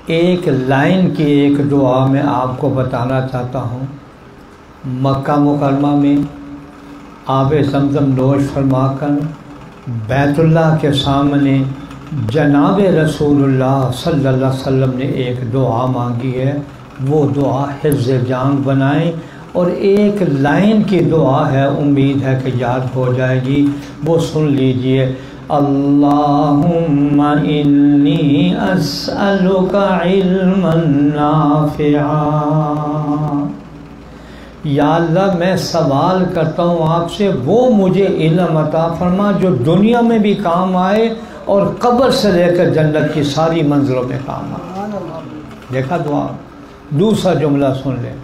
ایک لائن کی ایک دعا میں آپ کو بتانا چاہتا ہوں۔ مکہ مکرمہ میں آب زمزم نوش فرما کر بیت اللہ کے سامنے جناب رسول اللہ صلی اللہ علیہ وسلم نے ایک دعا مانگی ہے، وہ دعا حفظ جان بنائیں، اور ایک لائن کی دعا ہے، امید ہے کہ یاد ہو جائے گی، وہ سن لیجئے۔ اللہم انی اسألک علما نافعا، یا اللہ میں سوال کرتا ہوں آپ سے وہ مجھے علم عطا فرما جو دنیا میں بھی کام آئے اور قبر سے لے کر جنت کی ساری منزلوں میں کام آئے۔ دیکھا دعا۔ دوسرا جملہ سن لیں،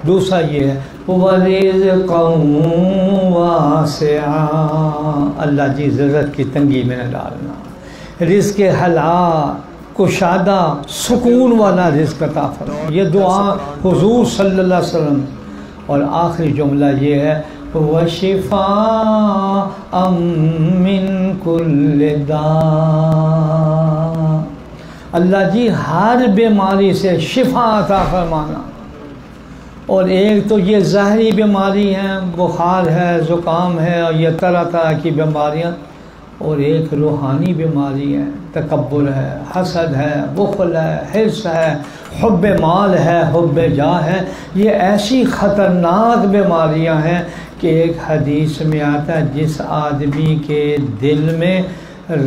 دوسرا یہ ہے وَرِزْقًا وَاسِعًا، اللہ جی رزق کی تنگی میں نہ ڈالنا، رزق حلال کشادہ سکون والا رزق عطا فرما، یہ دعا حضور صلی اللہ علیہ وسلم۔ اور آخری جملہ یہ ہے وَشِفَاءً مِّن كُلِّ دَاءٍ، اللہ جی ہر بیماری سے شفا عطا فرمانا۔ اور ایک تو یہ ظاہری بیماری ہیں، بخار ہے، زکام ہے، اور یہ طرح طرح کی بیماریاں، اور ایک روحانی بیماری ہے، تکبر ہے، حسد ہے، بخل ہے، حرص ہے، حب مال ہے، حب جاہ ہے۔ یہ ایسی خطرناک بیماریاں ہیں کہ ایک حدیث میں آتا ہے جس آدمی کے دل میں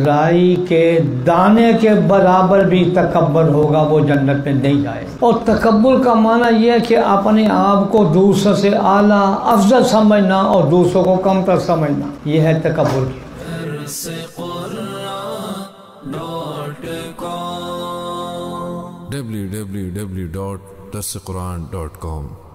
رائی کے دانے کے برابر بھی تکبر ہوگا وہ جنت میں نہیں جائے۔ اور تکبر کا معنی یہ ہے کہ اپنے آپ کو دوسروں سے اعلیٰ افضل سمجھنا اور دوسروں کو کمتر سمجھنا، یہ ہے تکبر کی۔ www.darsequran.com